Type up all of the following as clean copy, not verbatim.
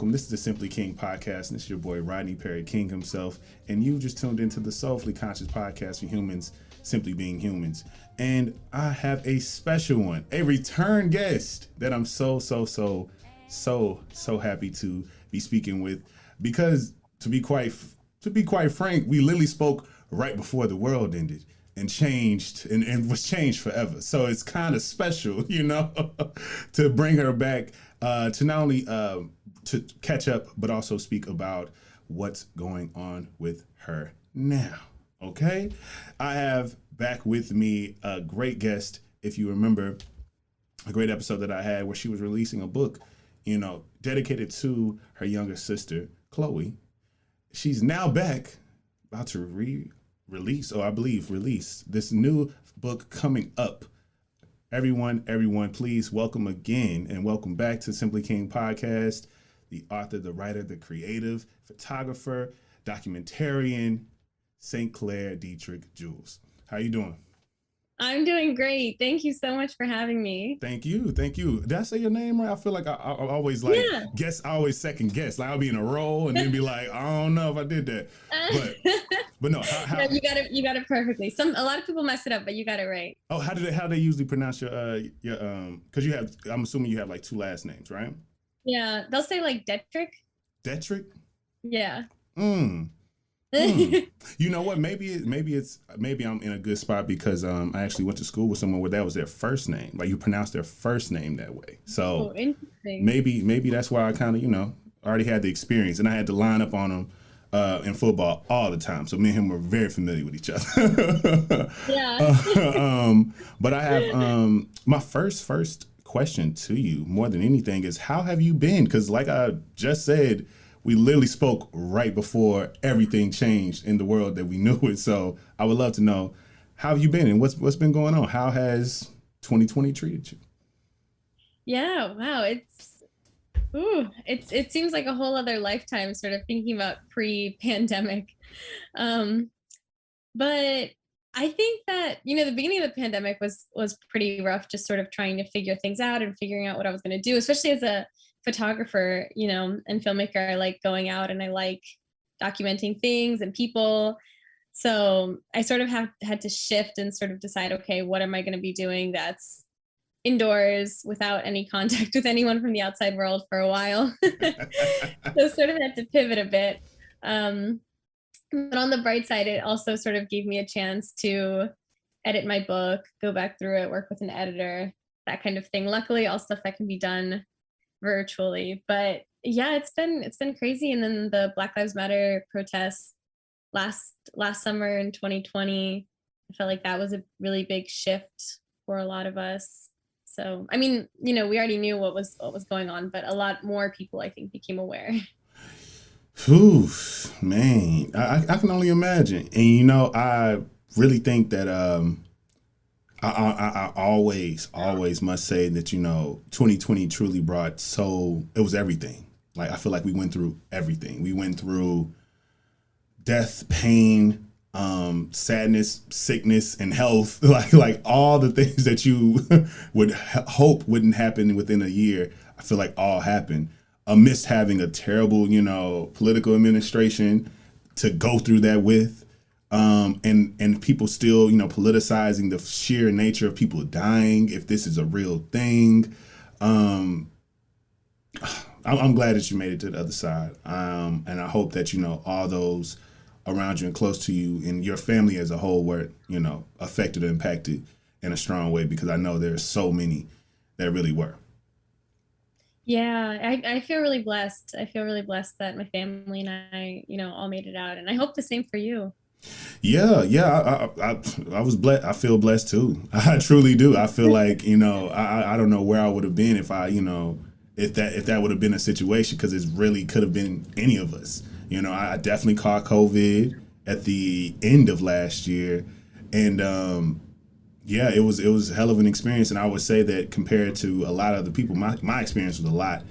welcome. This is the Simply King podcast, and this is your boy Rodney Perry King himself, and you just tuned into the Soulfully Conscious podcast for humans, simply being humans. And I have a special one, a return guest that I'm so happy to be speaking with, because to be quite frank, we literally spoke right before the world ended and changed and was changed forever. So it's kind of special, you know, to bring her back to not only to catch up, but also speak about what's going on with her now. Okay, I have back with me a great guest. If you remember a great episode that I had where she was releasing a book, you know, dedicated to her younger sister, Khloe. She's now back, about to release this new book coming up. Everyone, please welcome again and welcome back to Simply King Podcast, the author, the writer, the creative, photographer, documentarian, St. Clair Detrick-Jules. How you doing? I'm doing great. Thank you so much for having me. Thank you. Did I say your name right? I feel like I always I always second guess. Like I'll be in a role and then be like, I don't know if I did that. But no, how no, you got it perfectly. A lot of people mess it up, but you got it right. Oh, how they usually pronounce your because I'm assuming you have like two last names, right? Yeah, they'll say like Detrick. Detrick? Yeah. You know what? Maybe I'm in a good spot because I actually went to school with someone where that was their first name. Like you pronounce their first name that way. So interesting. Maybe that's why I kind of already had the experience, and I had to line up on him in football all the time. So me and him were very familiar with each other. Yeah. But I have my first question to you more than anything is, how have you been? Because like I just said, we literally spoke right before everything changed in the world that we knew it. So I would love to know, how have you been and what's been going on? How has 2020 treated you? Yeah, wow. It seems like a whole other lifetime sort of thinking about pre-pandemic. But I think that, the beginning of the pandemic was pretty rough, just sort of trying to figure things out and figuring out what I was going to do, especially as a photographer, and filmmaker. I like going out and I like documenting things and people. So I sort of had to shift and sort of decide, okay, what am I going to be doing that's indoors without any contact with anyone from the outside world for a while. So sort of had to pivot a bit. But on the bright side, it also sort of gave me a chance to edit my book, go back through it, work with an editor, that kind of thing. Luckily, all stuff that can be done virtually. But yeah, it's been crazy. And then the Black Lives Matter protests last summer in 2020, I felt like that was a really big shift for a lot of us. So I mean, we already knew what was going on, but a lot more people, I think, became aware. Whew, man, I can only imagine. And I really think that I always must say that 2020 truly brought, it was everything. Like I feel like we went through everything. We went through death, pain, sadness, sickness, and health. Like all the things that you would hope wouldn't happen within a year, I feel like all happened amidst having a terrible political administration to go through that with. And people still, politicizing the sheer nature of people dying, if this is a real thing. I'm glad that you made it to the other side. And I hope that, all those around you and close to you and your family as a whole were, affected or impacted in a strong way, because I know there's so many that really were. Yeah, I feel really blessed. I feel really blessed that my family and I, all made it out. And I hope the same for you. Yeah. I was blessed. I feel blessed too. I truly do. I feel like, I don't know where I would have been if if that would have been a situation, because it really could have been any of us. I definitely caught COVID at the end of last year. And, yeah, it was a hell of an experience. And I would say that compared to a lot of other people, my experience was a lot,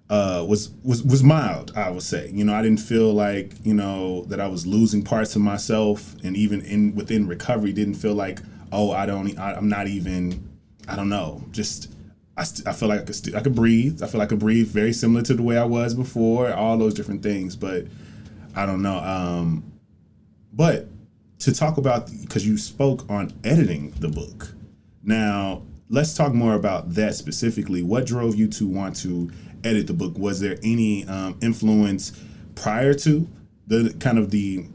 was mild, I would say. I didn't feel like, that I was losing parts of myself, and even within recovery, didn't feel like, oh, I'm not even, I don't know, just I feel like I could breathe. I feel like I could breathe very similar to the way I was before, all those different things. But I don't know. But to talk about, because you spoke on editing the book. Now, let's talk more about that specifically. What drove you to want to edit the book? Was there any influence prior to the kind of the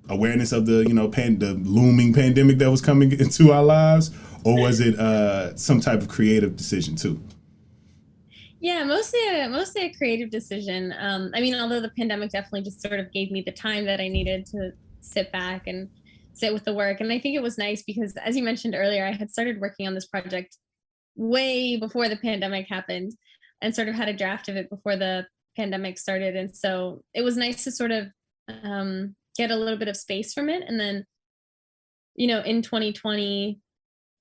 awareness of the the looming pandemic that was coming into our lives, or was it some type of creative decision too? Yeah, mostly a creative decision. I mean, although the pandemic definitely just sort of gave me the time that I needed to sit back and sit with the work. And I think it was nice because, as you mentioned earlier, I had started working on this project way before the pandemic happened and sort of had a draft of it before the pandemic started. And so it was nice to sort of get a little bit of space from it. And then, in 2020,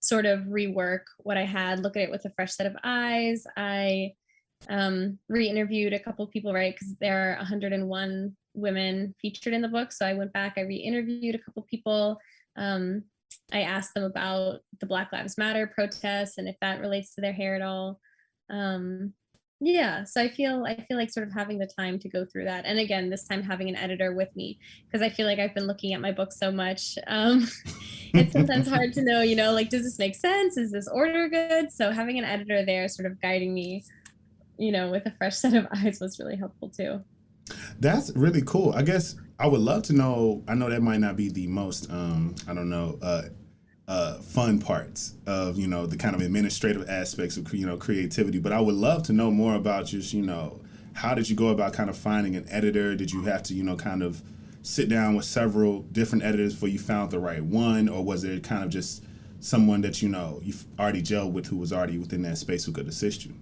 sort of rework what I had, look at it with a fresh set of eyes. I re-interviewed a couple of people, right? Because there are 101 women featured in the book. So I went back, I re-interviewed a couple of people. I asked them about the Black Lives Matter protests and if that relates to their hair at all. Yeah, so I feel like sort of having the time to go through that, and again, this time having an editor with me because I feel like I've been looking at my book so much. It's sometimes hard to know, like, does this make sense? Is this order good? So having an editor there, sort of guiding me, with a fresh set of eyes was really helpful too. That's really cool. I guess I would love to know. I know that might not be the most, I don't know, fun parts of the kind of administrative aspects of creativity, but I would love to know more about just how did you go about kind of finding an editor? Did you have to kind of sit down with several different editors before you found the right one, or was it kind of just someone that you've already gelled with who was already within that space who could assist you?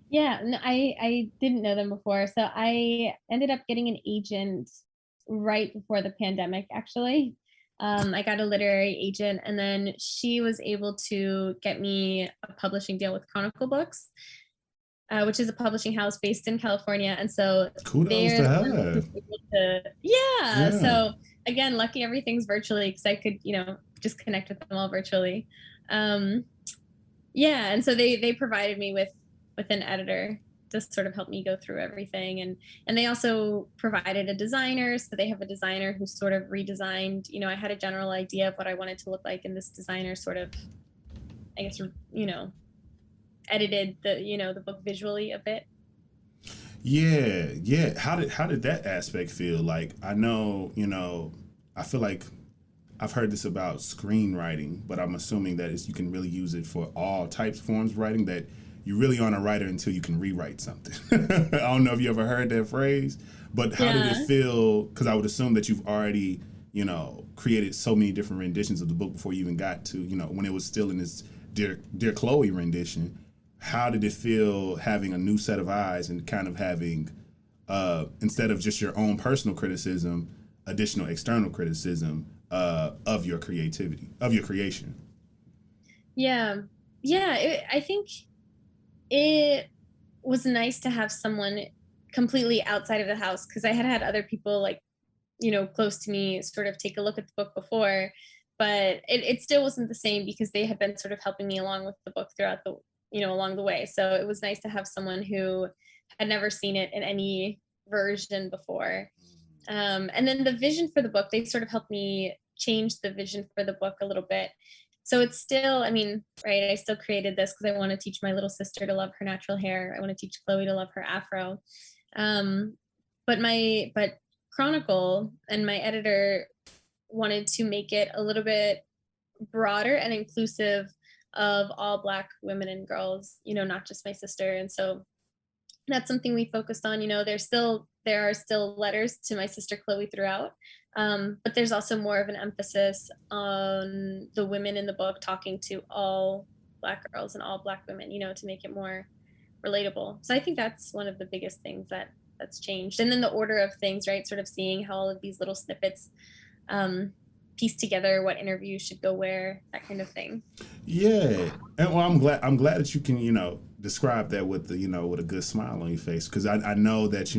Yeah, no, I didn't know them before, so I ended up getting an agent right before the pandemic, actually. I got a literary agent, and then she was able to get me a publishing deal with Chronicle Books, which is a publishing house based in California. And so Kudos they're to the one who was her. able to, yeah. Yeah. So again, lucky everything's virtually because I could, just connect with them all virtually. Um, yeah, and so they provided me with an editor to sort of help me go through everything, and they also provided a designer, so they have a designer who sort of redesigned. I had a general idea of what I wanted to look like, and this designer sort of, I guess, edited the book visually a bit. Yeah, yeah. How did that aspect feel? Like I know, I feel like I've heard this about screenwriting, but I'm assuming that you can really use it for all types forms of writing. That you really aren't a writer until you can rewrite something. I don't know if you ever heard that phrase, but how did it Yeah. feel? Because I would assume that you've already, created so many different renditions of the book before you even got to, when it was still in this Dear Khloe rendition. How did it feel having a new set of eyes and kind of having, instead of just your own personal criticism, additional external criticism of your creativity, of your creation? Yeah. Yeah, I think it was nice to have someone completely outside of the house because I had had other people, like, close to me sort of take a look at the book before, but it still wasn't the same because they had been sort of helping me along with the book throughout the, along the way. So it was nice to have someone who had never seen it in any version before. And then the vision for the book, they sort of helped me change the vision for the book a little bit. So it's still, I mean, right, I still created this because I want to teach my little sister to love her natural hair. I want to teach Khloe to love her afro. Um, but Chronicle and my editor wanted to make it a little bit broader and inclusive of all Black women and girls, not just my sister. And so that's something we focused on. There are still letters to my sister Khloe throughout, but there's also more of an emphasis on the women in the book talking to all Black girls and all Black women, to make it more relatable. So I think that's one of the biggest things that's changed. And then the order of things, right? Sort of seeing how all of these little snippets piece together what interviews should go where, that kind of thing. Yeah, and well, I'm glad that you can describe that with with a good smile on your face, because I know that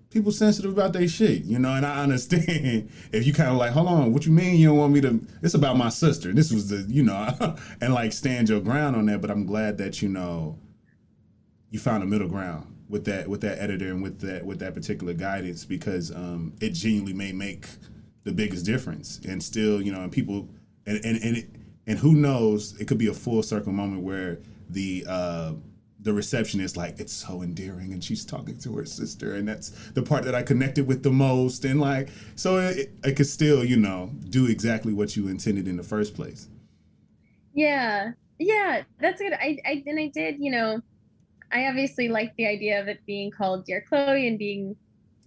people sensitive about their shit, you know, and I understand if you kind of like, hold on, what you mean you don't want me to, it's about my sister. This was the, you know, and like stand your ground on that. But I'm glad that, you know, you found a middle ground with that editor and with that particular guidance, because it genuinely may make the biggest difference. And still, you know, and people, and who knows, it could be a full circle moment where the receptionist, like, it's so endearing and she's talking to her sister, and that's the part that I connected with the most, and like, so it could still, you know, do exactly what you intended in the first place. Yeah, that's good. I did, you know, I obviously like the idea of it being called Dear Khloe and being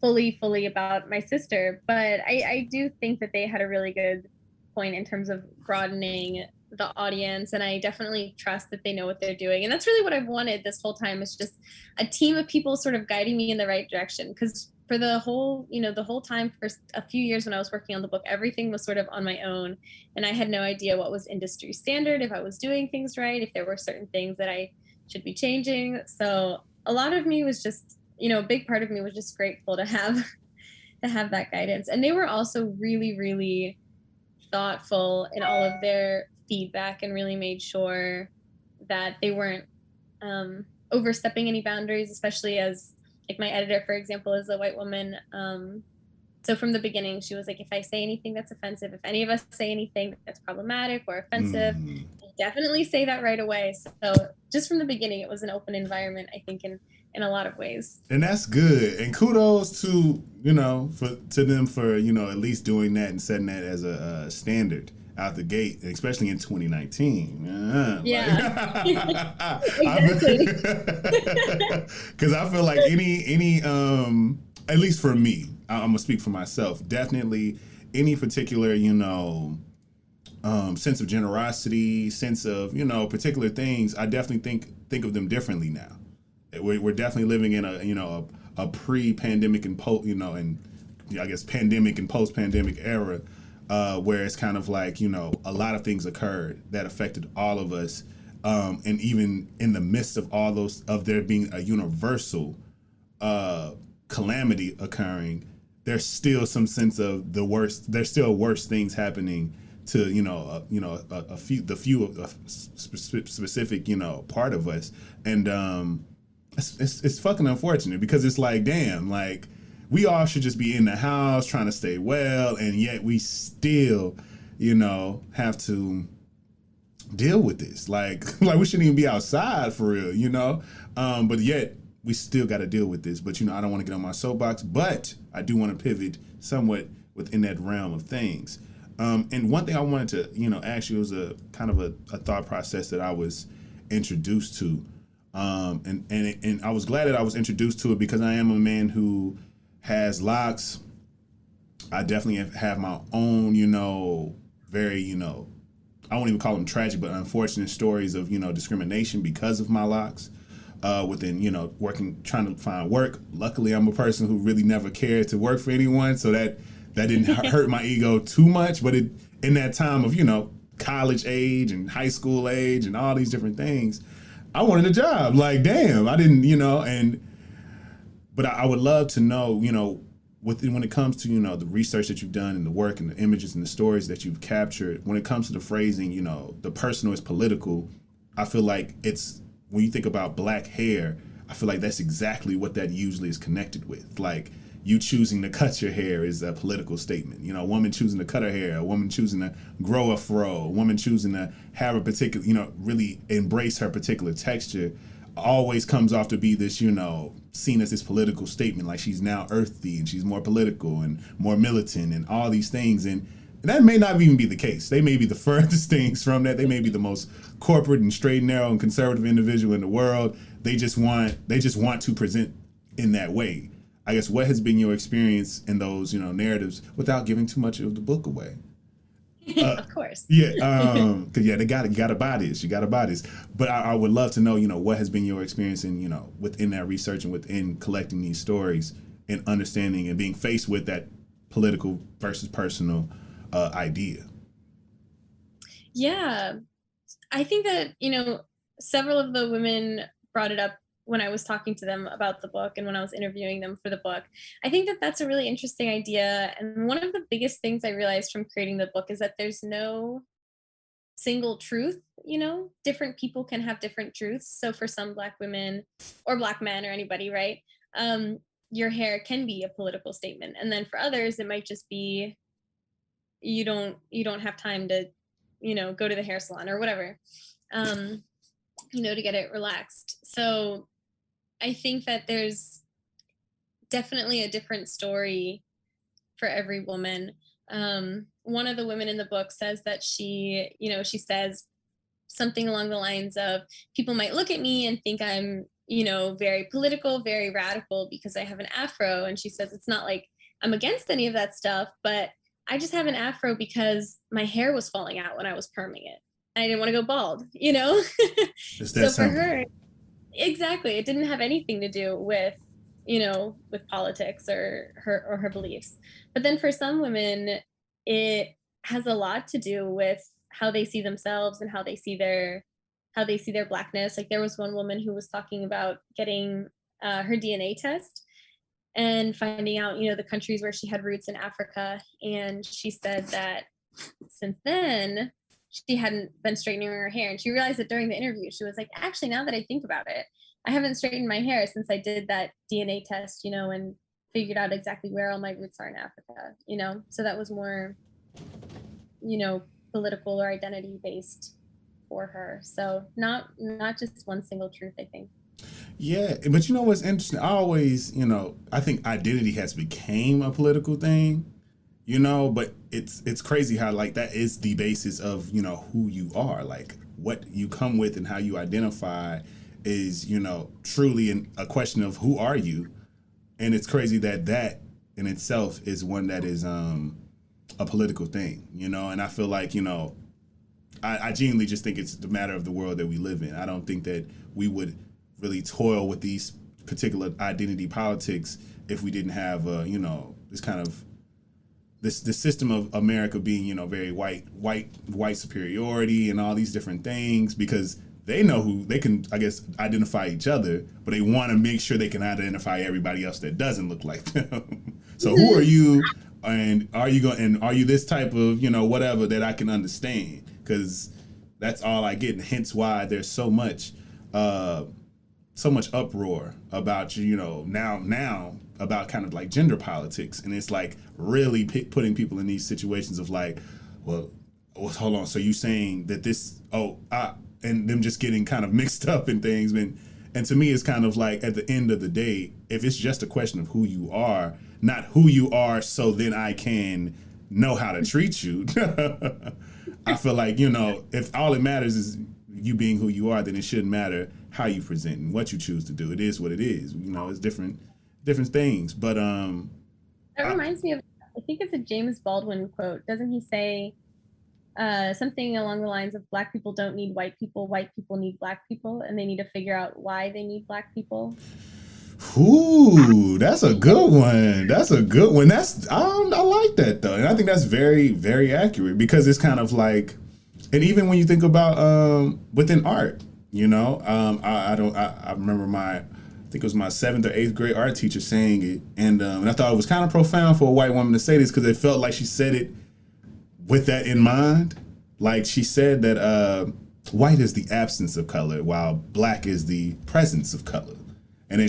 fully about my sister, but I do think that they had a really good point in terms of broadening the audience, and I definitely trust that they know what they're doing. And that's really what I've wanted this whole time, is just a team of people sort of guiding me in the right direction. Because for the whole, you know, the whole time, for a few years when I was working on the book, everything was sort of on my own, and I had no idea what was industry standard, if I was doing things right, if there were certain things that I should be changing. So a lot of me was just, you know, a big part of me was just grateful to have that guidance. And they were also really thoughtful in all of their feedback, and really made sure that they weren't overstepping any boundaries, especially as, like, my editor, for example, is a white woman. So from the beginning, she was like, if I say anything that's offensive, if any of us say anything that's problematic or offensive, definitely say that right away. So just from the beginning, it was an open environment, I think, in a lot of ways. And that's good. And kudos to, you know, to them for, you know, at least doing that and setting that as a standard out the gate, especially in 2019. Yeah. Exactly. Because I feel like any at least for me, I'm gonna speak for myself, definitely any particular, you know, sense of generosity, sense of, you know, particular things, I definitely think of them differently now. We're definitely living in a, you know, a pre-pandemic and you know, and I guess pandemic and post-pandemic era, where it's kind of like, you know, a lot of things occurred that affected all of us, and even in the midst of all those, of there being a universal calamity occurring, there's still some sense of the worst. There's still worse things happening to, you know, a few specific, you know, part of us, and it's fucking unfortunate, because it's like, damn, like, we all should just be in the house trying to stay well, and yet we still, you know, have to deal with this. Like we shouldn't even be outside for real, you know? But yet we still got to deal with this. But, you know, I don't want to get on my soapbox, but I do want to pivot somewhat within that realm of things. And one thing I wanted to, you know, ask you was a kind of a thought process that I was introduced to. And I was glad that I was introduced to it, because I am a man who has locks. I definitely have my own, you know, very, you know, I won't even call them tragic, but unfortunate stories of, you know, discrimination because of my locks. Within, you know, trying to find work. Luckily, I'm a person who really never cared to work for anyone, so that didn't hurt my ego too much. But in that time of, you know, college age and high school age and all these different things, I wanted a job. Like, damn, I didn't, you know, but I would love to know, you know, when it comes to, you know, the research that you've done and the work and the images and the stories that you've captured, when it comes to the phrasing, you know, the personal is political, I feel like it's, when you think about black hair, I feel like that's exactly what that usually is connected with. Like, you choosing to cut your hair is a political statement. You know, a woman choosing to cut her hair, a woman choosing to grow a fro, a woman choosing to have a particular, you know, really embrace her particular texture, always comes off to be this, you know, seen as this political statement. Like, she's now earthy and she's more political and more militant and all these things. And that may not even be the case. They may be the furthest things from that. They may be the most corporate and straight and narrow and conservative individual in the world. They just want to present in that way. I guess, what has been your experience in those, you know, narratives, without giving too much of the book away? Of course. Yeah, because you gotta buy this. You gotta buy this. But I would love to know, you know, what has been your experience in, you know, within that research and within collecting these stories and understanding and being faced with that political versus personal idea. Yeah, I think that, you know, several of the women brought it up when I was talking to them about the book and when I was interviewing them for the book. I think that that's a really interesting idea. And one of the biggest things I realized from creating the book is that there's no single truth. Different people can have different truths. So for some Black women or Black men or anybody, right, your hair can be a political statement, and then for others it might just be you don't have time to go to the hair salon or whatever, um to get it relaxed. So I think that there's definitely a different story for every woman. One of the women in the book says that she says something along the lines of, people might look at me and think I'm, very political, very radical because I have an afro. And she says, it's not like I'm against any of that stuff, but I just have an afro because my hair was falling out when I was perming it. I didn't want to go bald, It's that So for simple. her, exactly, it didn't have anything to do with politics or her beliefs. But then for some women, it has a lot to do with how they see themselves and how they see their blackness. Like there was one woman who was talking about getting her DNA test and finding out, the countries where she had roots in Africa. And she said that since then, she hadn't been straightening her hair. And she realized that during the interview, she was like, actually, now that I think about it, I haven't straightened my hair since I did that DNA test, and figured out exactly where all my roots are in Africa. So that was more, political or identity based for her. So not just one single truth, I think. Yeah, but you know what's interesting? I always, I think identity has became a political thing, but it's crazy how like that is the basis of, who you are. Like what you come with and how you identify is, truly a question of who are you. And it's crazy that in itself is one that is a political thing, and I feel like, I genuinely just think it's the matter of the world that we live in. I don't think that we would really toil with these particular identity politics if we didn't have, this kind of this system of America being, very white superiority and all these different things, because they know who they can, I guess, identify each other, but they want to make sure they can identify everybody else that doesn't look like them. So who are you, and are you this type of, whatever that I can understand? Because that's all I get, and hence why there's so much uproar about now about kind of like gender politics, and it's like really putting people in these situations of like, well, hold on, so you saying that this and them just getting kind of mixed up in things. And to me, it's kind of like at the end of the day, if it's just a question of who you are, not who you are, so then I can know how to treat you. I feel like, if all it matters is you being who you are, then it shouldn't matter how you present and what you choose to do. It is what it is. It's different things. But That reminds me of, I think it's a James Baldwin quote. Doesn't he say something along the lines of, Black people don't need white people need Black people, and they need to figure out why they need Black people? Ooh, that's a good one. I like that though, and I think that's very, very accurate, because it's kind of like, and even when you think about within art, I remember I think it was my 7th or 8th grade art teacher saying it, and I thought it was kind of profound for a white woman to say this, because it felt like she said it with that in mind. Like she said that white is the absence of color, while Black is the presence of color. And then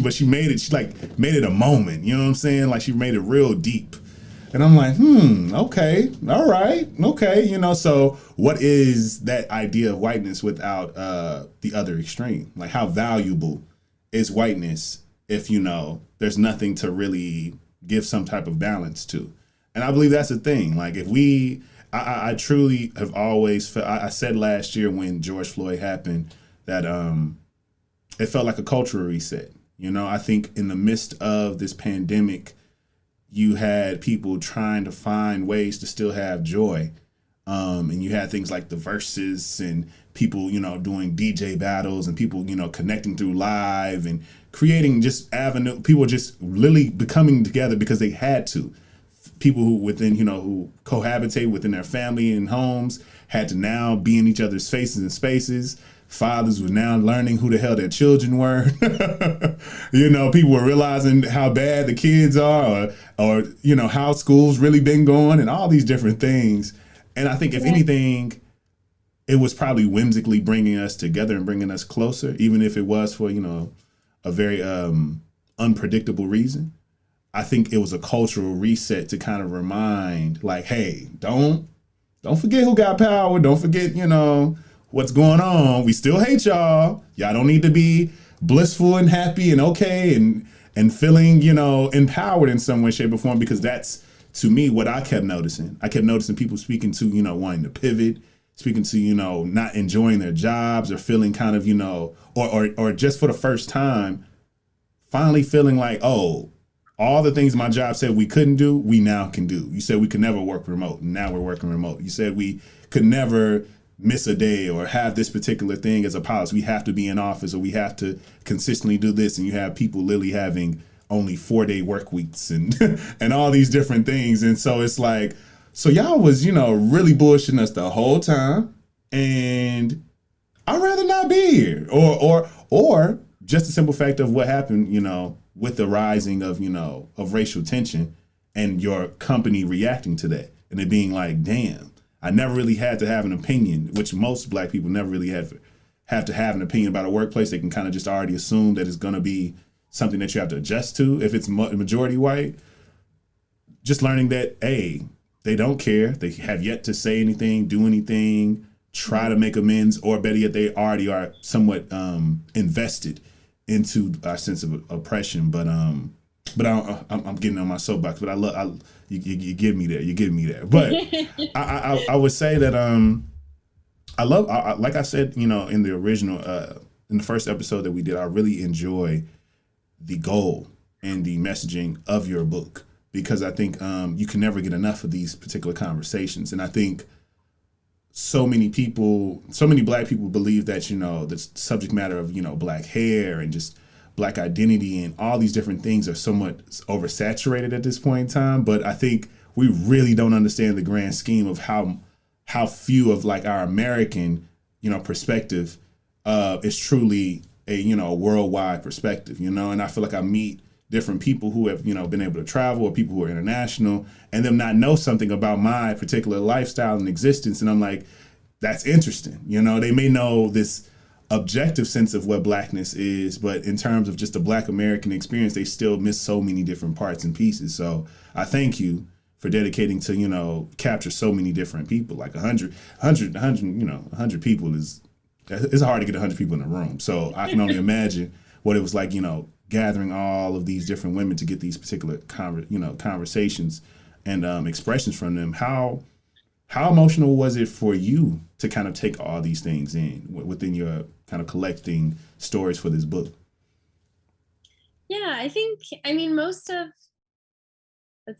but she made it a moment, you know what I'm saying? Like she made it real deep. And I'm like, okay, all right, okay, so what is that idea of whiteness without the other extreme? Like how valuable is whiteness if, there's nothing to really give some type of balance to? And I believe that's the thing. Like if I truly have always felt, I said last year when George Floyd happened that it felt like a cultural reset. I think in the midst of this pandemic, you had people trying to find ways to still have joy. And you had things like the Versus and people, doing DJ battles and people, connecting through live and creating just avenue, people just literally becoming together because they had to. People who cohabitate within their family and homes had to now be in each other's faces and spaces. Fathers were now learning who the hell their children were. You know, people were realizing how bad the kids are, or you know, how school's really been going, and all these different things. And I think, if anything, it was probably whimsically bringing us together and bringing us closer, even if it was for, you know, a very unpredictable reason. I think it was a cultural reset to kind of remind, like, hey, don't forget who got power. Don't forget, you know, what's going on. We still hate y'all. Y'all don't need to be blissful and happy and okay and feeling, you know, empowered in some way, shape, or form, because that's, to me, what I kept noticing. I kept noticing people speaking to, you know, wanting to pivot, speaking to, you know, not enjoying their jobs, or feeling kind of, you know, or just for the first time, finally feeling like, oh, all the things my job said we couldn't do, we now can do. You said we could never work remote, and now we're working remote. You said we could never miss a day or have this particular thing as a policy. We have to be in office, or we have to consistently do this. And you have people literally having only 4-day work weeks and and all these different things. And so it's like, so y'all was, you know, really bullshitting us the whole time, and I'd rather not be here. Or just the simple fact of what happened, you know, with the rising of, you know, of racial tension, and your company reacting to that, and it being like, damn, I never really had to have an opinion, which most Black people never really have to have an opinion about a workplace. They can kind of just already assume that it's going to be something that you have to adjust to if it's majority white. Just learning that, A, they don't care. They have yet to say anything, do anything, try to make amends, or better yet, they already are somewhat invested into our sense of oppression. But I'm getting on my soapbox. But you give me there. You give me there. But I would say that I love, like I said, you know, in the original in the first episode that we did, I really enjoy the goal and the messaging of your book, because I think you can never get enough of these particular conversations. And I think so many Black people believe that, you know, the subject matter of, you know, Black hair and just Black identity and all these different things are somewhat oversaturated at this point in time. But I think we really don't understand the grand scheme of how few of, like, our American, you know, perspective is truly a, you know, a worldwide perspective, you know. And I feel like I meet different people who have, you know, been able to travel, or people who are international, and them not know something about my particular lifestyle and existence. And I'm like, that's interesting. You know, they may know this objective sense of what Blackness is, but in terms of just the Black American experience, they still miss so many different parts and pieces. So I thank you for dedicating to, you know, capture so many different people. Like 100, you know, 100 people it's hard to get 100 people in a room. So I can only imagine what it was like, you know, gathering all of these different women to get these particular conversations and expressions from them. How emotional was it for you to kind of take all these things in within your kind of collecting stories for this book? Yeah, I mean, most of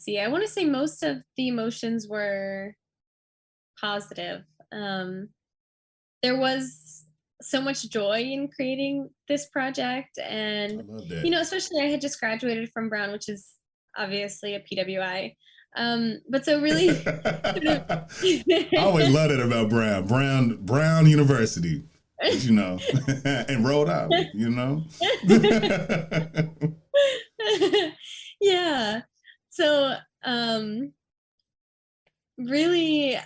the emotions were positive. There was so much joy in creating this project, and I love that. you know, especially I had just graduated from Brown, which is obviously a PWI. But so really, I always loved it about Brown University, you know, and Rhode Island, you know. Yeah. So really,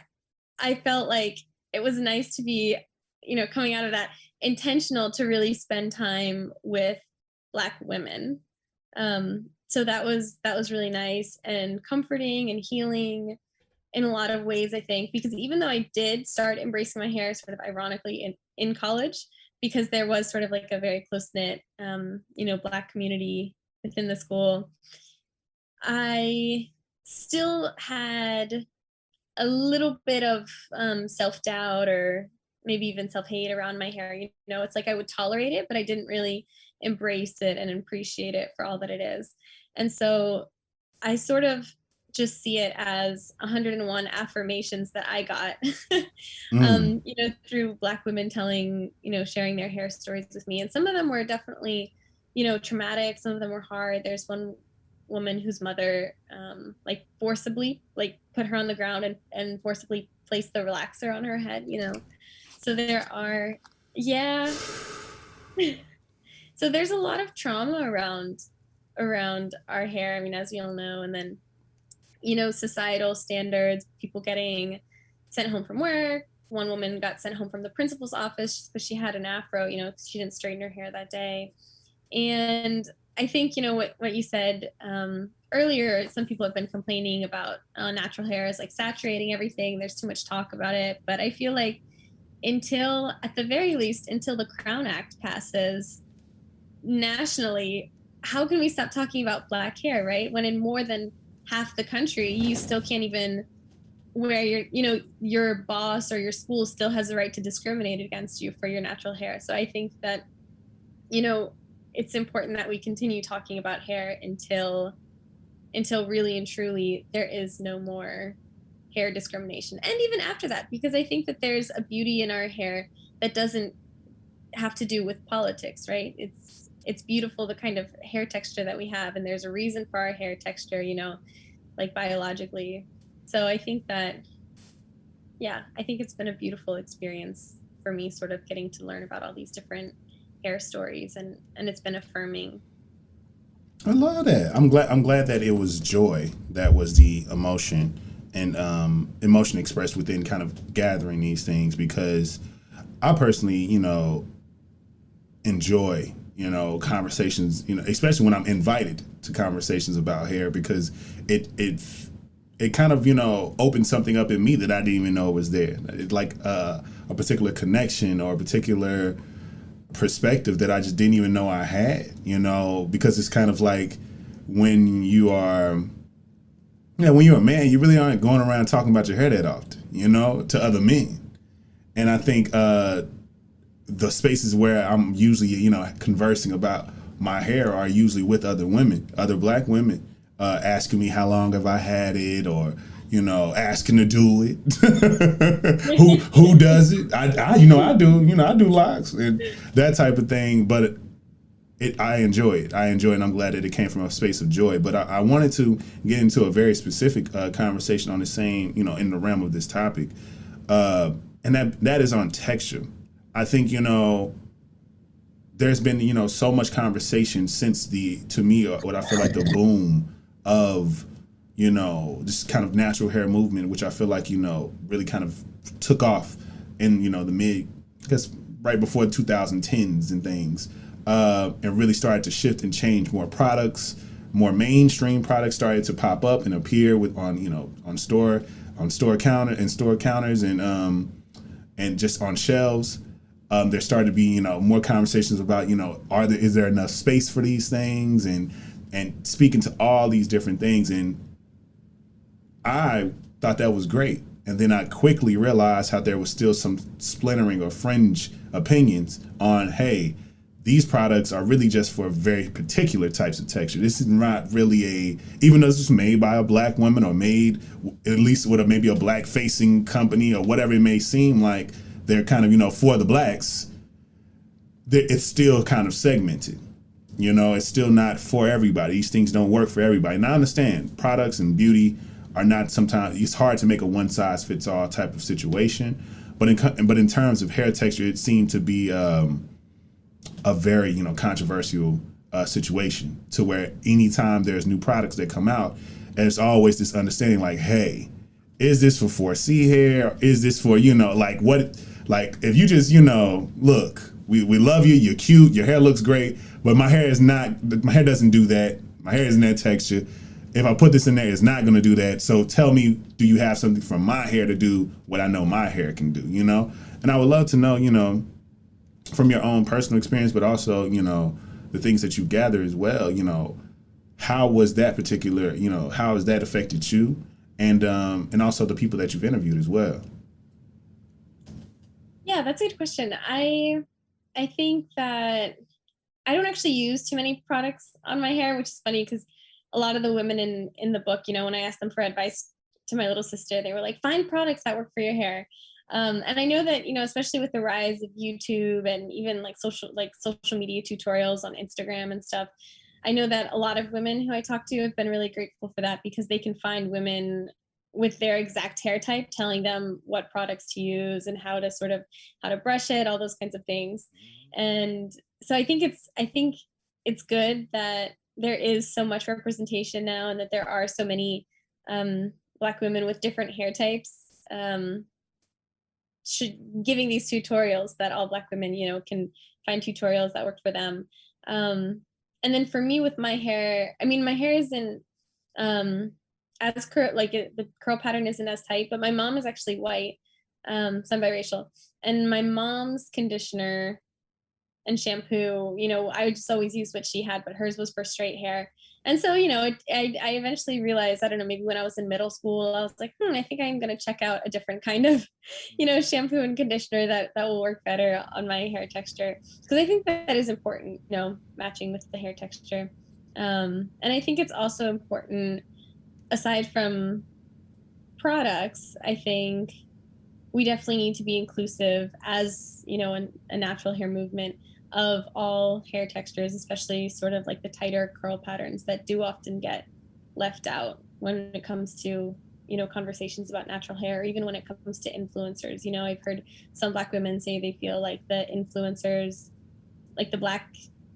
I felt like it was nice to be, you know, coming out of that, intentional to really spend time with Black women. So that was really nice and comforting and healing in a lot of ways, I think, because even though I did start embracing my hair sort of ironically in college, because there was sort of like a very close-knit, you know, Black community within the school, I still had a little bit of self-doubt, or maybe even self-hate around my hair. You know, it's like I would tolerate it, but I didn't really embrace it and appreciate it for all that it is. And so I sort of just see it as 101 affirmations that I got, you know, through Black women telling, you know, sharing their hair stories with me. And some of them were definitely, you know, traumatic. Some of them were hard. There's one woman whose mother like forcibly like put her on the ground and forcibly placed the relaxer on her head, you know. So there are Yeah. So there's a lot of trauma around our hair. I mean, as we all know, and then societal standards, people getting sent home from work. One woman got sent home from the principal's office because she had an afro, because she didn't straighten her hair that day. And I think, what you said earlier, some people have been complaining about natural hair is like saturating everything. There's too much talk about it. But I feel like at the very least, until the Crown Act passes nationally, how can we stop talking about black hair, right? When in more than half the country, you still can't even where your boss or your school still has the right to discriminate against you for your natural hair. So I think that, it's important that we continue talking about hair until really and truly there is no more hair discrimination. And even after that, because I think that there's a beauty in our hair that doesn't have to do with politics, right? It's beautiful, the kind of hair texture that we have, and there's a reason for our hair texture, like biologically. So I think that, yeah, I think it's been a beautiful experience for me, sort of getting to learn about all these different hair stories, and it's been affirming. I love that. I'm glad that it was joy that was the emotion, and emotion expressed within kind of gathering these things, because I personally, enjoy, conversations, especially when I'm invited to conversations about hair, because it kind of, opens something up in me that I didn't even know was there. It, like a particular connection or a particular perspective that I just didn't even know I had, because it's kind of like when you are, when you're a man, you really aren't going around talking about your hair that often, to other men. And I think the spaces where I'm usually, conversing about my hair are usually with other women, other black women, asking me how long have I had it, or asking to do it. Who does it? I do. I do locks and that type of thing. But I enjoy it. I enjoy it, and I'm glad that it came from a space of joy. But I wanted to get into a very specific conversation on the same, in the realm of this topic, and that is on texture. I think there's been so much conversation since to me, what I feel like the boom of this kind of natural hair movement, which I feel like really kind of took off in the mid, I guess right before 2010s and things, and really started to shift and change. More mainstream products started to pop up and appear on store counters and just on shelves. There started to be more conversations about is there enough space for these things, and speaking to all these different things, and I thought that was great. And then I quickly realized how there was still some splintering or fringe opinions on, hey, these products are really just for very particular types of texture. This is not really even though this is made by a black woman, or made at least with maybe a black facing company, or whatever it may seem like, they're kind of, for the blacks, it's still kind of segmented. It's still not for everybody. These things don't work for everybody. And I understand products and beauty are not, sometimes it's hard to make a one size fits all type of situation. But in terms of hair texture, it seemed to be a very, controversial situation, to where anytime there's new products that come out, there's always this understanding like, hey, is this for 4C hair? Is this for, like what, like if you just, look, we love you, you're cute, your hair looks great, but my hair doesn't do that. My hair isn't that texture. If I put this in there, it's not going to do that. So tell me, do you have something from my hair to do what I know my hair can do, And I would love to know, from your own personal experience, but also, the things that you gather as well, how was that particular, how has that affected you? And also the people that you've interviewed as well. Yeah, that's a good question. I think that I don't actually use too many products on my hair, which is funny because a lot of the women in the book, when I asked them for advice to my little sister, they were like, find products that work for your hair. And I know that, especially with the rise of YouTube and even like social media tutorials on Instagram and stuff, I know that a lot of women who I talk to have been really grateful for that, because they can find women with their exact hair type, telling them what products to use and how to how to brush it, all those kinds of things. And so I think it's good that there is so much representation now and that there are so many Black women with different hair types, should giving these tutorials that all Black women, can find tutorials that work for them. And then for me with my hair, I mean, my hair isn't as the curl pattern isn't as tight, but my mom is actually white, so I'm biracial, and my mom's conditioner and shampoo, I would just always use what she had, but hers was for straight hair. And so, I eventually realized, I don't know, maybe when I was in middle school, I was like, I think I'm going to check out a different kind of, shampoo and conditioner that will work better on my hair texture. Because I think that is important, matching with the hair texture. And I think it's also important, aside from products, I think we definitely need to be inclusive as, a natural hair movement of all hair textures, especially sort of like the tighter curl patterns that do often get left out when it comes to, conversations about natural hair, or even when it comes to influencers. I've heard some Black women say they feel like the influencers, like the Black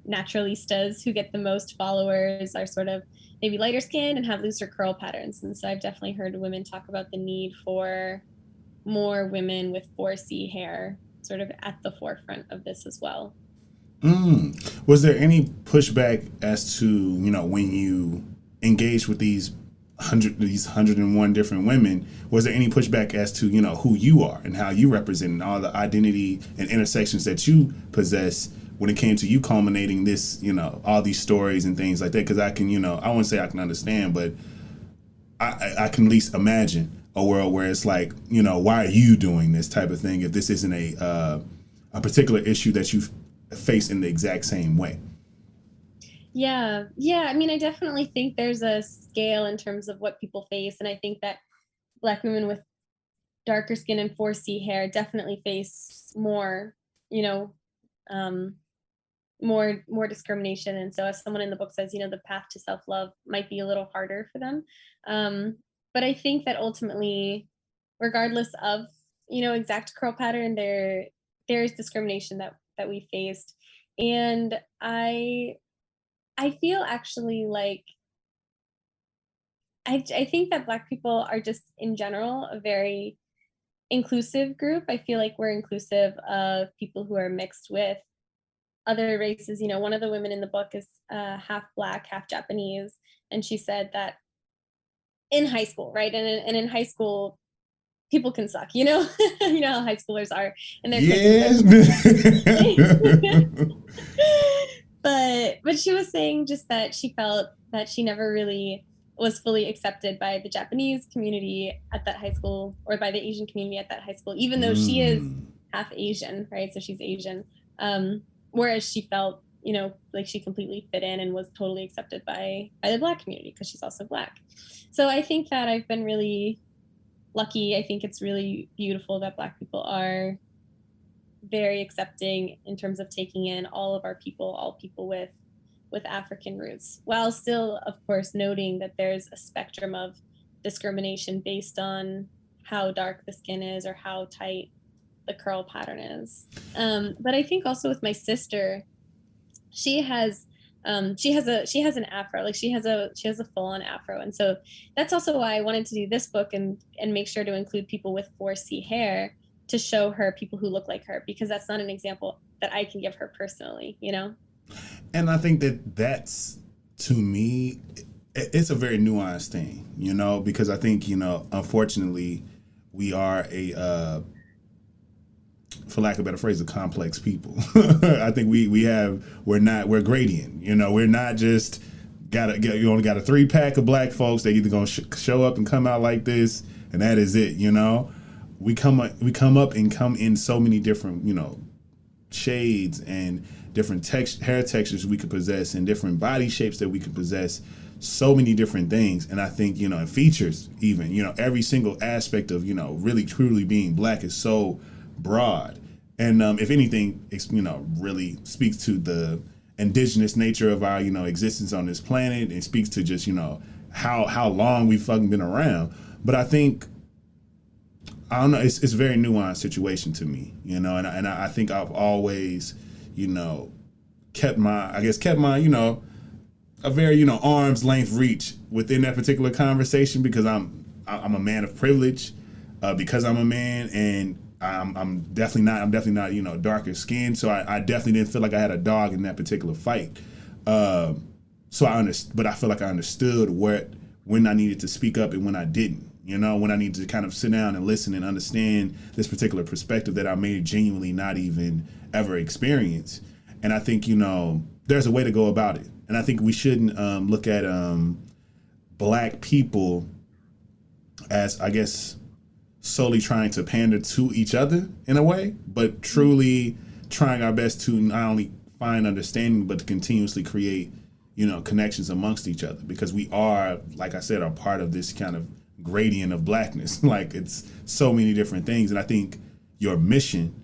naturalistas who get the most followers, are sort of maybe lighter skinned and have looser curl patterns. And so I've definitely heard women talk about the need for more women with 4C hair sort of at the forefront of this as well. Was there any pushback as to, when you engaged with these 101 different women, was there any pushback as to, who you are and how you represent and all the identity and intersections that you possess when it came to you culminating this, all these stories and things like that? Because I can, I wouldn't say I can understand, but I can at least imagine a world where it's like, why are you doing this type of thing if this isn't a particular issue that you face in the exact same way? Yeah. I mean, I definitely think there's a scale in terms of what people face. And I think that Black women with darker skin and 4C hair definitely face more, more discrimination. And so as someone in the book says, the path to self-love might be a little harder for them. But I think that ultimately, regardless of, exact curl pattern, there's discrimination that we faced. And I feel actually like I think that Black people are just in general a very inclusive group. I feel like we're inclusive of people who are mixed with other races. One of the women in the book is half Black, half Japanese, and she said that in high school, right, and in high school, people can suck, you know how high schoolers are, and they're yes. But she was saying just that she felt that she never really was fully accepted by the Japanese community at that high school, or by the Asian community at that high school, even though she is half Asian, right? So she's Asian. Whereas she felt, like she completely fit in and was totally accepted by the Black community because she's also Black. So I think that I've been really lucky. I think it's really beautiful that Black people are very accepting in terms of taking in all of our people, all people with African roots, while still, of course, noting that there's a spectrum of discrimination based on how dark the skin is or how tight the curl pattern is. But I think also with my sister, she has an afro, like she has a full-on afro, and so that's also why I wanted to do this book and make sure to include people with 4C hair, to show her people who look like her, because that's not an example that I can give her personally, And I think that's, to me, it's a very nuanced thing, because I think, unfortunately, we are for lack of a better phrase, a complex people. I think we're gradient, we're not just you only got a 3-pack of Black folks. They either gonna show up and come out like this, and that is it. We come up and come in so many different, shades and different hair textures we could possess, and different body shapes that we could possess, so many different things. And I think, and features even, every single aspect of, really truly being Black is so broad. And if anything, it's, really speaks to the indigenous nature of our, existence on this planet, and speaks to just, how long we've fucking been around. But I think, I don't know, it's a very nuanced situation to me, you know, and I think I've always, you know, kept my, you know, a very, you know, arm's length reach within that particular conversation, because I'm a man of privilege, because I'm a man, and I'm definitely not, you know, darker skinned. So I definitely didn't feel like I had a dog in that particular fight. So but I feel like I understood when I needed to speak up and when I didn't, you know, when I needed to kind of sit down and listen and understand this particular perspective that I may genuinely not even ever experience. And I think, you know, there's a way to go about it. And I think we shouldn't look at Black people as, I guess, solely trying to pander to each other in a way, but truly trying our best to not only find understanding, but to continuously create, you know, connections amongst each other, because we are, like I said, are part of this kind of gradient of Blackness. Like, it's so many different things. And I think your mission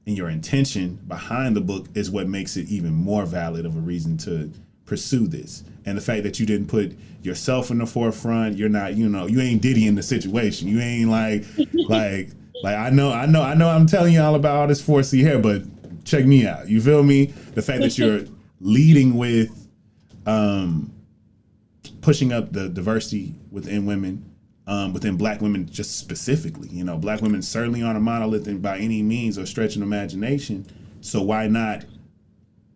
and your intention behind the book is what makes it even more valid of a reason to pursue this. And the fact that you didn't put yourself in the forefront, you're not, you know, you ain't Diddy in the situation. You ain't like I know I'm telling you all about all this 4C hair, but check me out. You feel me? The fact that you're leading with pushing up the diversity within women, within Black women just specifically. You know, Black women certainly aren't a monolith by any means or stretch of imagination. So why not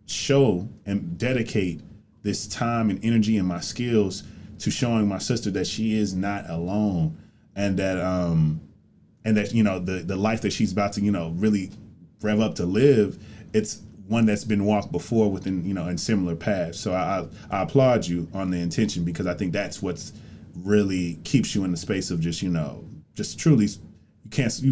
show and dedicate this time and energy and my skills to showing my sister that she is not alone, and that you know, the life that she's about to, you know, really rev up to live, it's one that's been walked before within, you know, in similar paths. So I applaud you on the intention, because I think that's what's really keeps you in the space of just, you know, just truly,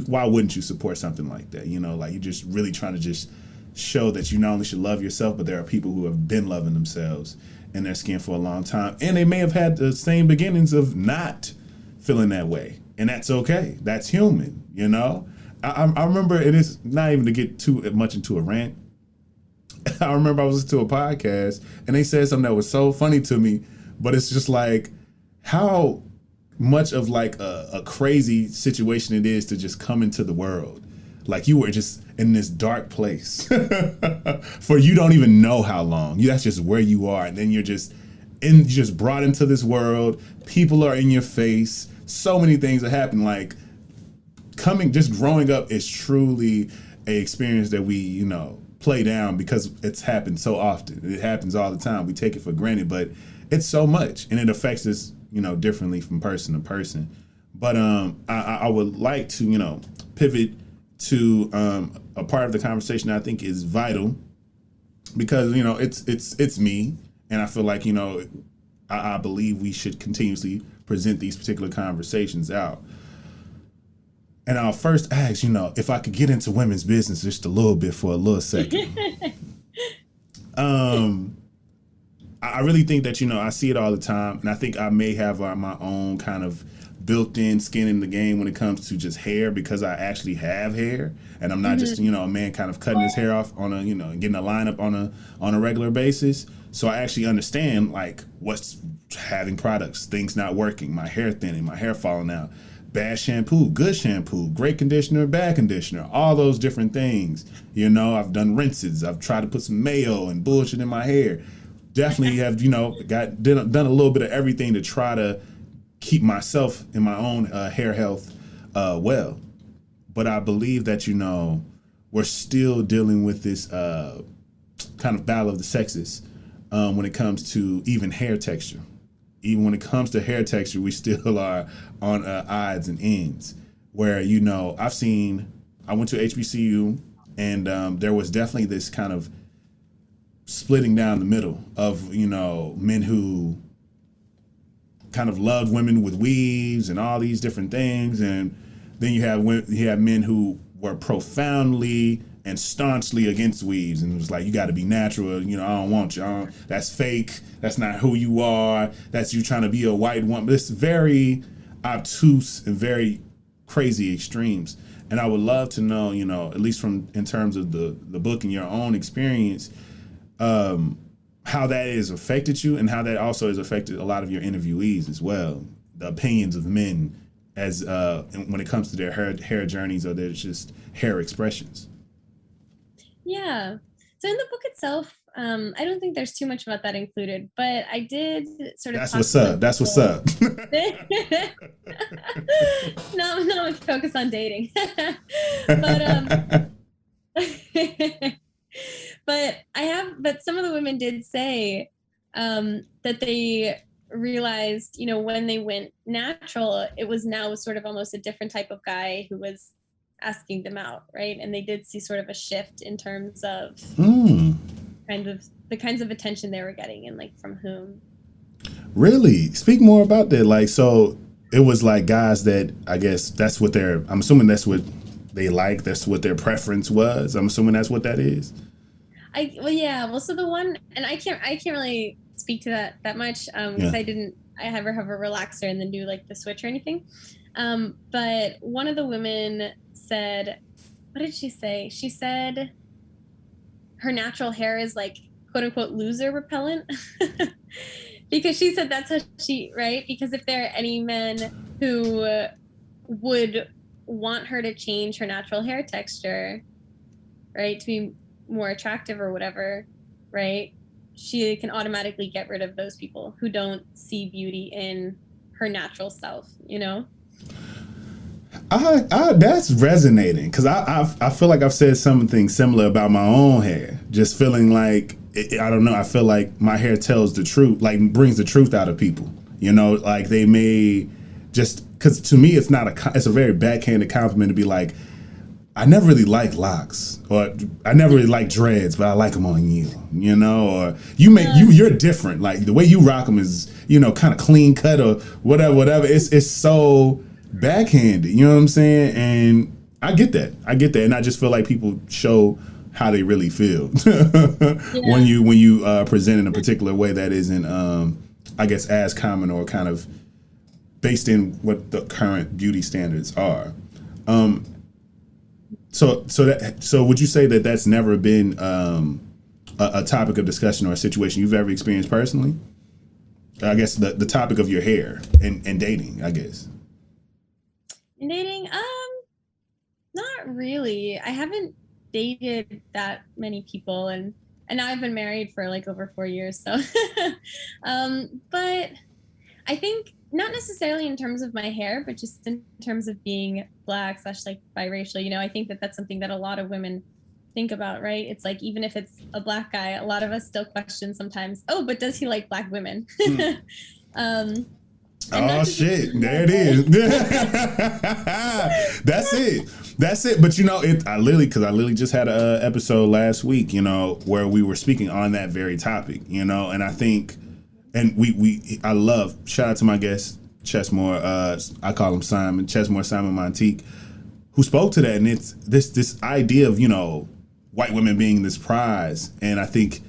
why wouldn't you support something like that? You know, like, you're just really trying to just show that you not only should love yourself, but there are people who have been loving themselves in their skin for a long time, and they may have had the same beginnings of not feeling that way, and that's okay. That's human, you know. I remember, and it's not even to get too much into a rant, I remember I was listening to a podcast and they said something that was so funny to me, but it's just like how much of like a crazy situation it is to just come into the world. Like, you were just in this dark place for you don't even know how long. That's just where you are. And then you're just brought into this world. People are in your face. So many things that happen. Like, growing up is truly a experience that we, you know, play down because it's happened so often. It happens all the time. We take it for granted, but it's so much, and it affects us, you know, differently from person to person. But I would like to, you know, pivot to a part of the conversation I think is vital, because, you know, it's me, and I feel like, you know, I believe we should continuously present these particular conversations out. And I'll first ask, you know, if I could get into women's business just a little bit for a little second. I really think that, you know, I see it all the time, and I think I may have my own kind of built-in skin in the game when it comes to just hair, because I actually have hair, and I'm not just, you know, a man kind of cutting his hair off on a, you know, getting a lineup on a regular basis. So I actually understand like what's having products, things not working, my hair thinning, my hair falling out, bad shampoo, good shampoo, great conditioner, bad conditioner, all those different things. You know, I've done rinses. I've tried to put some mayo and bullshit in my hair. Definitely have, you know, done a little bit of everything to try to keep myself in my own hair health well. But I believe that, you know, we're still dealing with this kind of battle of the sexes when it comes to even hair texture. Even when it comes to hair texture, we still are on odds and ends. Where, you know, I went to HBCU, and there was definitely this kind of splitting down the middle of, you know, men who kind of loved women with weaves and all these different things, and then you have men who were profoundly and staunchly against weaves, and it was like, you got to be natural, you know, I don't want you, that's fake, that's not who you are, that's you trying to be a white woman. It's very obtuse and very crazy extremes. And I would love to know, you know, at least in terms of the book and your own experience, how that has affected you, and how that also has affected a lot of your interviewees as well. The opinions of men as when it comes to their hair journeys or their just hair expressions. Yeah. So in the book itself, I don't think there's too much about that included, but I did sort of That's talk what's to some up. That's what's people. up. No, no, focus on dating. But but some of the women did say that they realized, you know, when they went natural, it was now sort of almost a different type of guy who was asking them out, right? And they did see sort of a shift in terms of Mm, kind of the kinds of attention they were getting and like from whom. really? Speak more about that. Like, so it was like guys that I guess that's what I'm assuming that's what they like. That's what their preference was. I'm assuming that's what that is. Well, yeah, well, so the one, and I can't really speak to that much because Yeah. I ever have a relaxer and then do like the switch or anything. But one of the women said, what did she say? She said her natural hair is like quote unquote loser repellent because she said that's how she, right? Because if there are any men who would want her to change her natural hair texture, right, to be more attractive or whatever, right, she can automatically get rid of those people who don't see beauty in her natural self, you know? That's resonating because I feel like I've said something similar about my own hair. Just feeling like I don't know. I feel like my hair tells the truth, like brings the truth out of people. You know, like they may just because to me it's a very backhanded compliment to be like, I never really like locks, or I never really like dreads, but I like them on you. You know, or you're different. Like the way you rock them is, you know, kind of clean cut or whatever. It's so backhanded. You know what I'm saying? And I get that. And I just feel like people show how they really feel Yeah. when you present in a particular way that isn't, I guess, as common or kind of based in what the current beauty standards are. So would you say that that's never been a topic of discussion or a situation you've ever experienced personally? I guess the topic of your hair and dating, I guess. In dating, not really. I haven't dated that many people, and now I've been married for like over 4 years. So, but I think not necessarily in terms of my hair, but just in terms of being Black / like biracial. You know, I think that that's something that a lot of women think about, right? It's like even if it's a Black guy, a lot of us still question sometimes. Oh, but does he like Black women? um, Oh shit! There it is. That's it. But you know, I literally just had a episode last week, you know, where we were speaking on that very topic, you know, and I think, and I love, shout out to my guest Chesmore, I call him Simon Montique, who spoke to that, and it's this idea of, you know, white women being this prize, and I think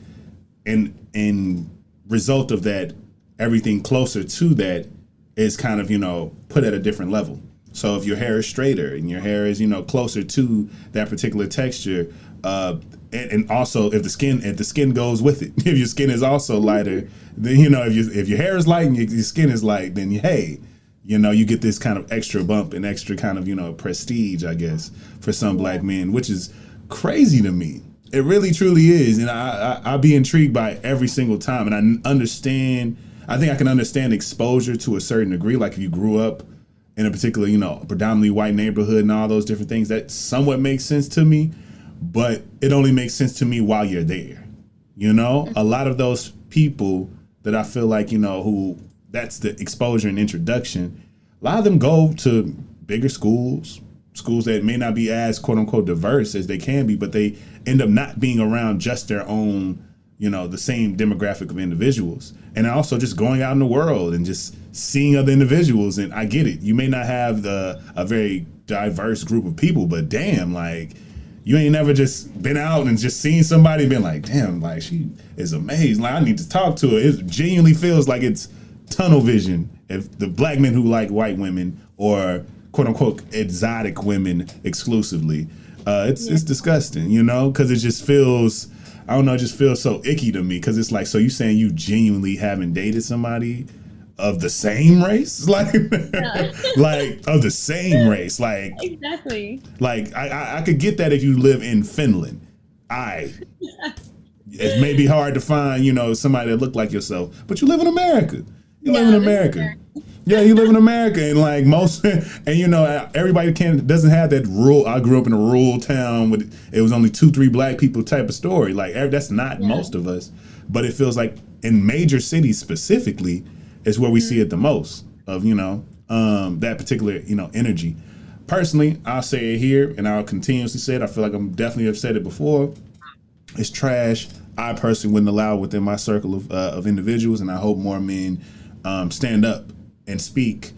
in result of that, everything closer to that is kind of, you know, put at a different level. So if your hair is straighter and your hair is, you know, closer to that particular texture, and also if the skin goes with it, if your skin is also lighter, then, you know, if your hair is light and your skin is light, then hey, you know, you get this kind of extra bump and extra kind of, you know, prestige, I guess, for some Black men, which is crazy to me. It really truly is, and I be intrigued by it every single time, and I think I can understand exposure to a certain degree. Like if you grew up in a particular, you know, predominantly white neighborhood and all those different things, that somewhat makes sense to me, but it only makes sense to me while you're there. You know, a lot of those people that I feel like, you know, who that's the exposure and introduction, a lot of them go to bigger schools that may not be as quote unquote diverse as they can be, but they end up not being around just their own, you know, the same demographic of individuals. And also just going out in the world and just seeing other individuals. And I get it. You may not have a very diverse group of people, but damn, like you ain't never just been out and just seen somebody and been like, damn, like she is amazing. Like I need to talk to her. It genuinely feels like it's tunnel vision. If the Black men who like white women or quote unquote exotic women exclusively, it's disgusting, you know, because it just feels, I don't know, it just feels so icky to me, because it's like, so you saying you genuinely haven't dated somebody of the same race, like Yeah. like of the same race, Exactly. like I could get that if you live in Finland. I It may be hard to find, somebody that look like yourself, but you live in America. You live in Yeah, this is America. Yeah, you live in America, and like most, and everybody doesn't have that rural. I grew up in a rural town with it was only 2-3 black people type of story. Like that's not yeah. most of us, but it feels like in major cities specifically is where we see it the most of that particular energy. Personally, I'll say it here, and I'll continuously say it. I feel like I've said it before. It's trash. I personally wouldn't allow it within my circle of individuals, and I hope more men stand up and speak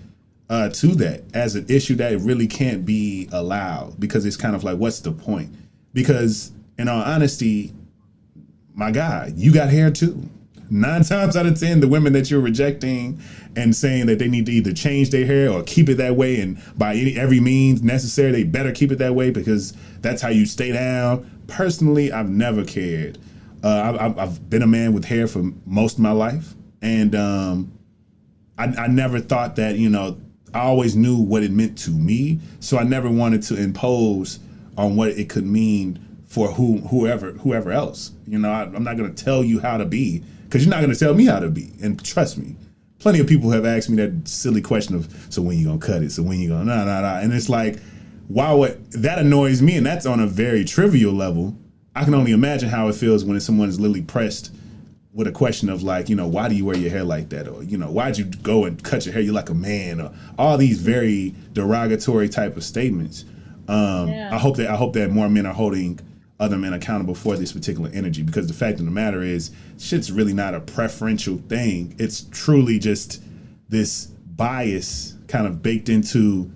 to that as an issue that really can't be allowed, because it's kind of like, what's the point? Because in all honesty, my guy, you got hair too. 9 times out of 10, the women that you're rejecting and saying that they need to either change their hair or keep it that way, and by every means necessary, they better keep it that way because that's how you stay down. Personally, I've never cared. I've been a man with hair for most of my life, and I never thought that, I always knew what it meant to me, so I never wanted to impose on what it could mean for whoever else. I'm not going to tell you how to be, because you're not going to tell me how to be. And trust me, plenty of people have asked me that silly question of, so when you going to cut it? So when you going to, nah. And it's like, that annoys me, and that's on a very trivial level. I can only imagine how it feels when someone is literally pressed with a question of like, why do you wear your hair like that? Or, why'd you go and cut your hair? You're like a man. Or all these very derogatory type of statements. I hope that more men are holding other men accountable for this particular energy, because the fact of the matter is, shit's really not a preferential thing. It's truly just this bias kind of baked into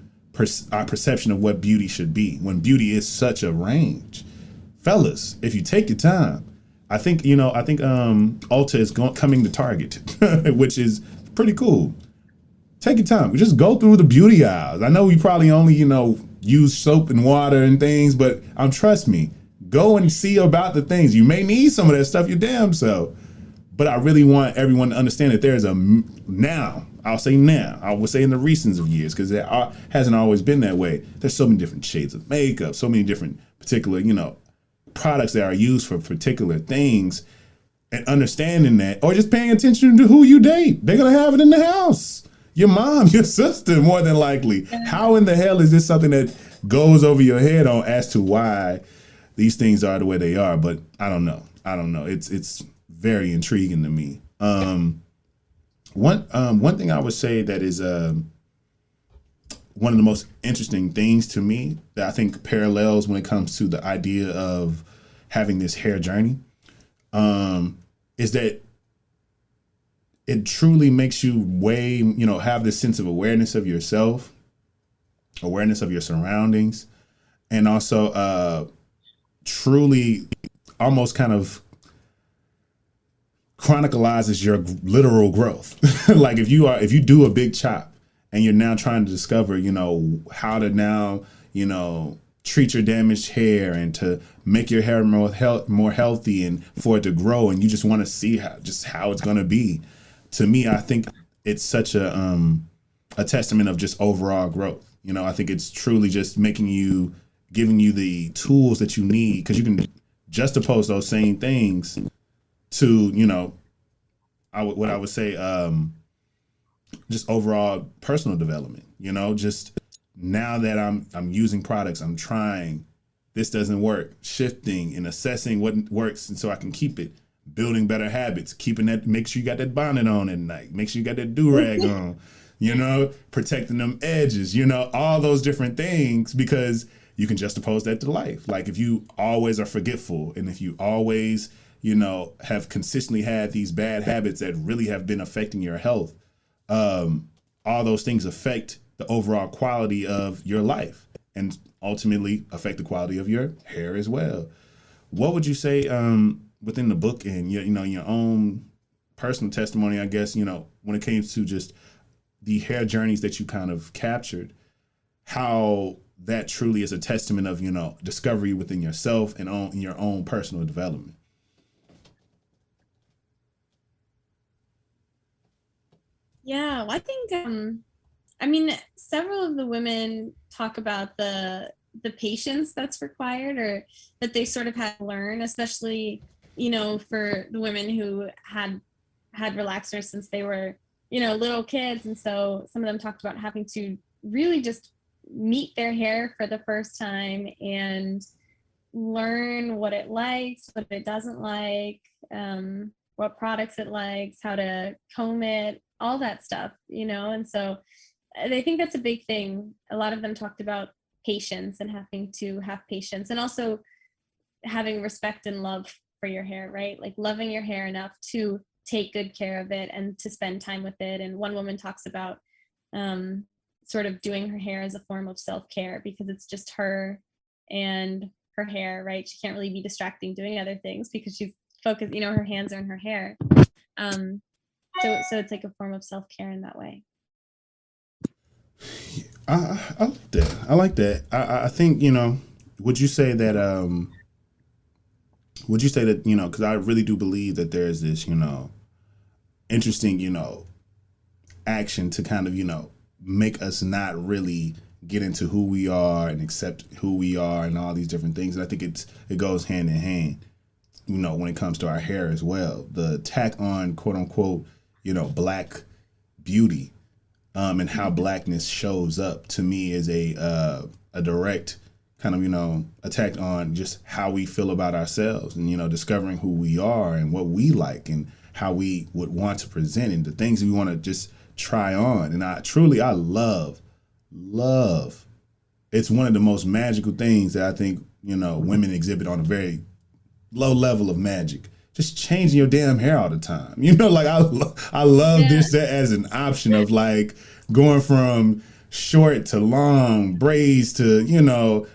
our perception of what beauty should be, when beauty is such a range. Fellas, if you take your time, I think Ulta is coming to Target, which is pretty cool. Take your time. Just go through the beauty aisles. I know you probably only, use soap and water and things, but trust me, go and see about the things. You may need some of that stuff your damn self. But I really want everyone to understand that there's now, I would say in the recent of years, because it hasn't always been that way. There's so many different shades of makeup, so many different particular, products that are used for particular things, and understanding that, or just paying attention to who you date. They're going to have it in the house. Your mom, your sister, more than likely. How in the hell is this something that goes over your head on as to why these things are the way they are? But I don't know. It's very intriguing to me. One thing I would say that is one of the most interesting things to me that I think parallels when it comes to the idea of having this hair journey, is that it truly makes you have this sense of awareness of yourself, awareness of your surroundings, and also truly almost kind of chronicalizes your literal growth. Like if you do a big chop and you're now trying to discover, how to now, treat your damaged hair and to make your hair more healthy and for it to grow, and you just want to see how it's going to be. To me, I think it's such a testament of just overall growth. I think it's truly just giving you the tools that you need, because you can juxtapose those same things to, what I would say, just overall personal development, just now that I'm using products, I'm trying, this doesn't work, shifting and assessing what works, and so I can keep it, building better habits, keeping that, make sure you got that bonnet on at night, make sure you got that do-rag on, protecting them edges, all those different things, because you can juxtapose that to life. Like if you always are forgetful, and if you always, have consistently had these bad habits that really have been affecting your health, all those things affect the overall quality of your life and ultimately affect the quality of your hair as well. What would you say within the book and your own personal testimony, I guess, when it came to just the hair journeys that you kind of captured, how that truly is a testament of, discovery within yourself and in your own personal development? Yeah, well, I think I mean, several of the women talk about the patience that's required, or that they sort of had to learn, especially, for the women who had relaxers since they were, little kids. And so some of them talked about having to really just meet their hair for the first time and learn what it likes, what it doesn't like, what products it likes, how to comb it, all that stuff, And so I think that's a big thing. A lot of them talked about patience and having to have patience, and also having respect and love for your hair, right? Like loving your hair enough to take good care of it and to spend time with it. And one woman talks about um, sort of doing her hair as a form of self-care, because it's just her and her hair, right? She can't really be distracting doing other things because she's focused, her hands are in her hair. Um, so it's like a form of self-care in that way. I like that. I like that. I think, would you say that because I really do believe that there's this, interesting, action to kind of, make us not really get into who we are and accept who we are and all these different things. And I think it goes hand in hand, when it comes to our hair as well. The attack on quote unquote, black beauty, and how blackness shows up to me is a direct kind of, attack on just how we feel about ourselves and, discovering who we are and what we like and how we would want to present and the things we want to just try on. And I love. It's one of the most magical things that I think, women exhibit on a very low level of magic. Just changing your damn hair all the time. Like I love this as an option of like going from short to long, braids to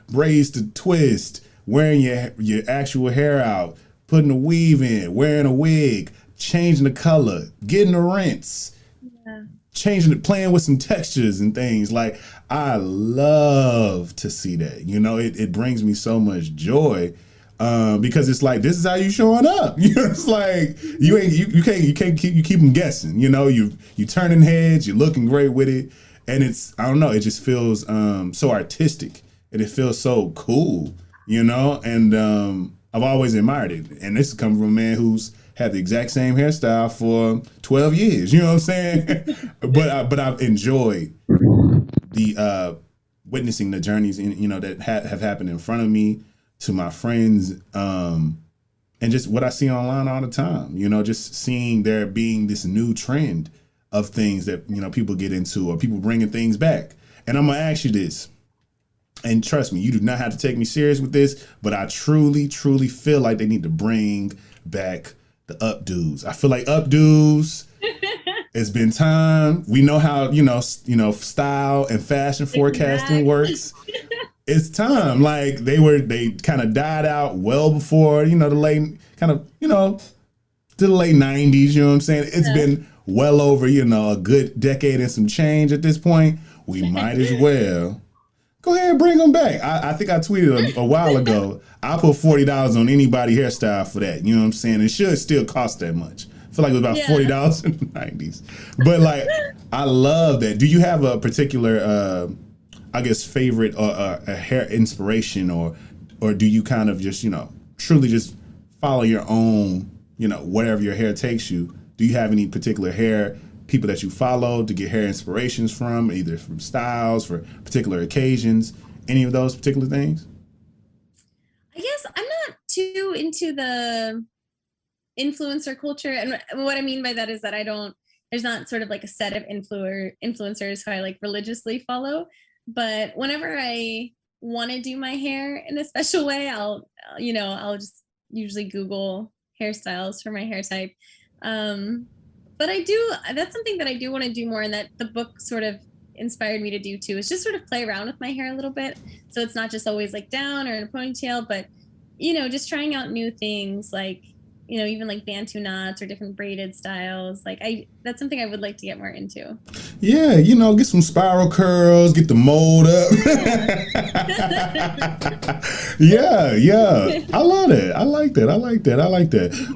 twist, wearing your actual hair out, putting a weave in, wearing a wig, changing the color, getting a rinse, changing it, playing with some textures and things. Like I love to see that. It brings me so much joy. Because it's like, this is how you showing up. It's like you can't keep them guessing. You turning heads, you're looking great with it, and I don't know, it just feels so artistic and it feels so cool. And I've always admired it. And this is coming from a man who's had the exact same hairstyle for 12 years. You know what I'm saying? but I've enjoyed the witnessing the journeys that have happened in front of me, to my friends, and just what I see online all the time, just seeing there being this new trend of things that, people get into, or people bringing things back. And I'm going to ask you this, and trust me, you do not have to take me serious with this, but I truly, truly feel like they need to bring back the updos. I feel like updos, it's been time. We know how, style and fashion forecasting works. It's time. Like they kind of died out well before, the late to the late 90s, you know what I'm saying? It's been well over, a good decade and some change at this point. We might as well go ahead and bring them back. I think I tweeted a while ago, I put $40 on anybody hairstyle for that. You know what I'm saying? It should still cost that much. I feel like it was about $40 in the 90s. But like, I love that. Do you have a particular I guess favorite a hair inspiration, or do you kind of just truly just follow your own wherever your hair takes you? Do you have any particular hair people that you follow to get hair inspirations from, either from styles for particular occasions, any of those particular things? I guess I'm not too into the influencer culture, and what I mean by that is that there's not sort of like a set of influencers who I like religiously follow. But whenever I want to do my hair in a special way, I'll just usually Google hairstyles for my hair type. But that's something that I do want to do more, and that the book sort of inspired me to do too, is just sort of play around with my hair a little bit. So it's not just always like down or in a ponytail, but, just trying out new things, like, even like Bantu knots or different braided styles. Like that's something I would like to get more into. Yeah, get some spiral curls, get the mold up. yeah. I love it. I like that.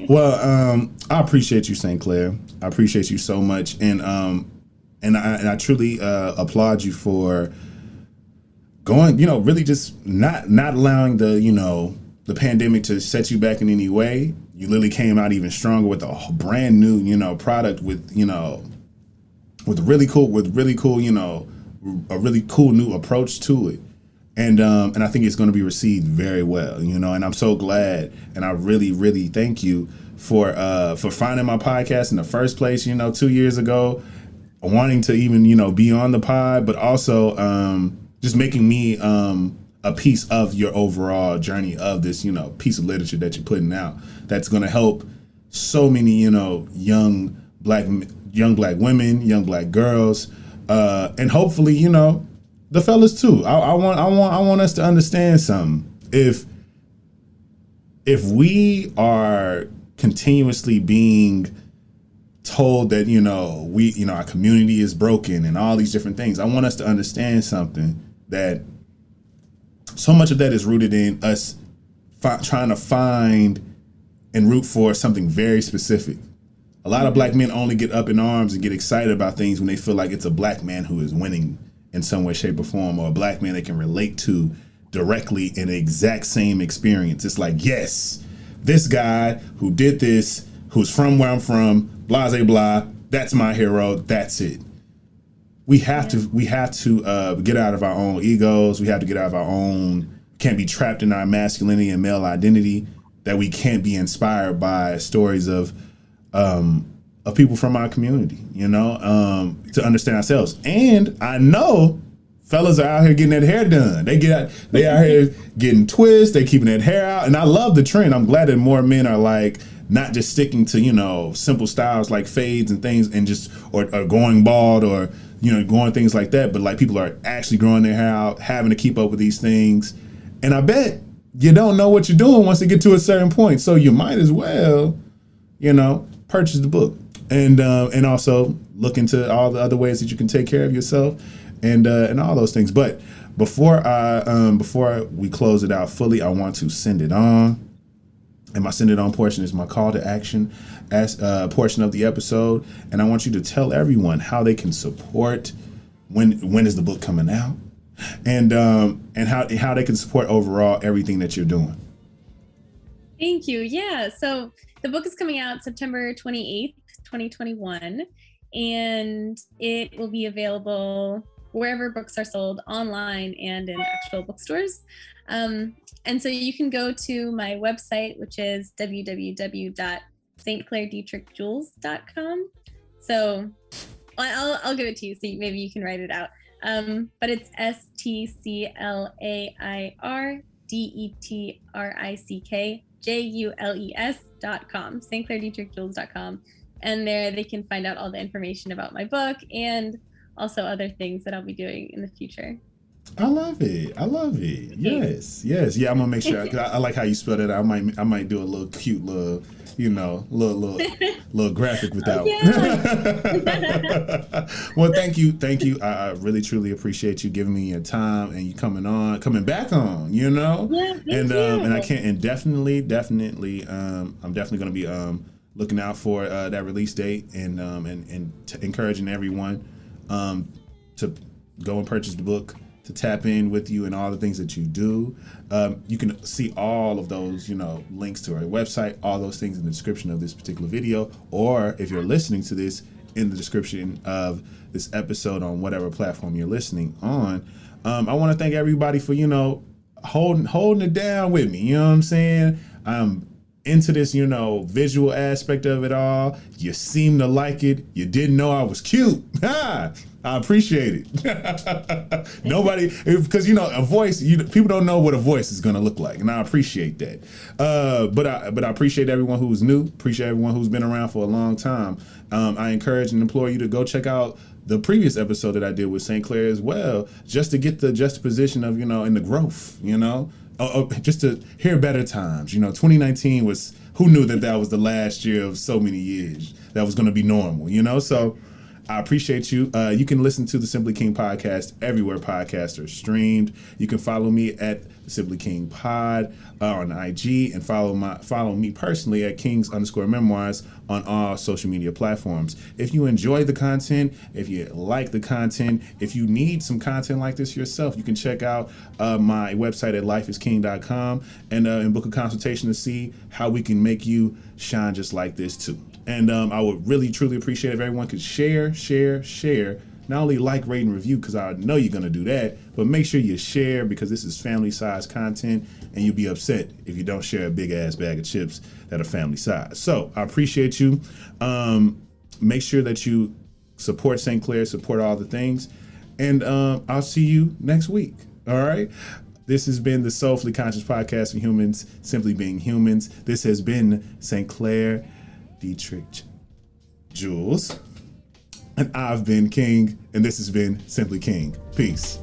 Well, I appreciate you, St. Clair. I appreciate you so much. And And I truly applaud you for going, really just not allowing the pandemic to set you back in any way. You literally came out even stronger with a brand new, product with really cool, a really cool new approach to it. And I think it's going to be received very well, and I'm so glad, and I really, really thank you for finding my podcast in the first place, 2 years ago, wanting to even, be on the pod, but also just making me a piece of your overall journey of this, piece of literature that you're putting out that's going to help so many, young black women, young black girls, and hopefully, the fellas too. I want us to understand something. If we are continuously being told that our community is broken and all these different things, I want us to understand something, that so much of that is rooted in us trying to find and root for something very specific. A lot of black men only get up in arms and get excited about things when they feel like it's a black man who is winning in some way, shape, or form, or a black man they can relate to directly in the exact same experience. It's like, yes, this guy who did this, who's from where I'm from, blah, blah, blah, that's my hero, that's it. We have to get out of our own egos. We have to get out of our own, can't be trapped in our masculinity and male identity, that we can't be inspired by stories of people from our community, to understand ourselves. And I know fellas are out here getting that hair done. They out here getting twists, they keeping that hair out. And I love the trend. I'm glad that more men are like not just sticking to, simple styles like fades and things and just or going bald or, going things like that. But like people are actually growing their hair out, having to keep up with these things. And I bet you don't know what you're doing once you get to a certain point. So you might as well, purchase the book and also look into all the other ways that you can take care of yourself and all those things. But before we close it out fully, I want to send it on. And my send it on portion is my call to action as portion of the episode. And I want you to tell everyone how they can support, when is the book coming out, and how they can support overall everything that you're doing. Thank you. Yeah. So the book is coming out September 28th, 2021, and it will be available wherever books are sold, online and in actual bookstores. And so you can go to my website, which is www.stclairdetrick-jules.com. So I'll give it to you, so maybe you can write it out. But it's StClairDetrickJules.com, stclairdetrick-jules.com. And there they can find out all the information about my book and also other things that I'll be doing in the future. I love it. Yes. Yeah, I'm gonna make sure. Cause I like how you spelled it. I might do a little cute little graphic with that one. Well, thank you. I really truly appreciate you giving me your time and you coming back on. Yeah, and I can't. And definitely. I'm definitely gonna be looking out for that release date and encouraging everyone to go and purchase the book, to tap in with you and all the things that you do. You can see all of those, links to our website, all those things in the description of this particular video, or if you're listening to this, in the description of this episode on whatever platform you're listening on. I want to thank everybody for, holding it down with me. You know what I'm saying? I'm into this, visual aspect of it all. You seem to like it. You didn't know I was cute. I appreciate it. Nobody, because a voice, people don't know what a voice is going to look like, and I appreciate that. But I appreciate everyone who's new. Appreciate everyone who's been around for a long time. I encourage and implore you to go check out the previous episode that I did with St. Clair as well, just to get the juxtaposition of in the growth. Just to hear better times. 2019 was, who knew that was the last year of so many years that was going to be normal. So I appreciate you. You can listen to the Simply King podcast everywhere podcasts are streamed. You can follow me at Simply King Pod on IG, and follow me personally at Kings_Memoirs on all social media platforms. If you enjoy the content, if you like the content, if you need some content like this yourself, you can check out my website at lifeisking.com and book a consultation to see how we can make you shine just like this too. And I would really, truly appreciate if everyone could share. Not only like, rate, and review, because I know you're going to do that, but make sure you share, because this is family-sized content, and you'll be upset if you don't share a big-ass bag of chips that are family-sized. So I appreciate you. Make sure that you support St. Clair, support all the things, and I'll see you next week. All right? This has been the Soulfully Conscious Podcast for Humans, Simply Being Humans. This has been St. Clair, Detrick-Jules. And I've been King, and this has been Simply King. Peace.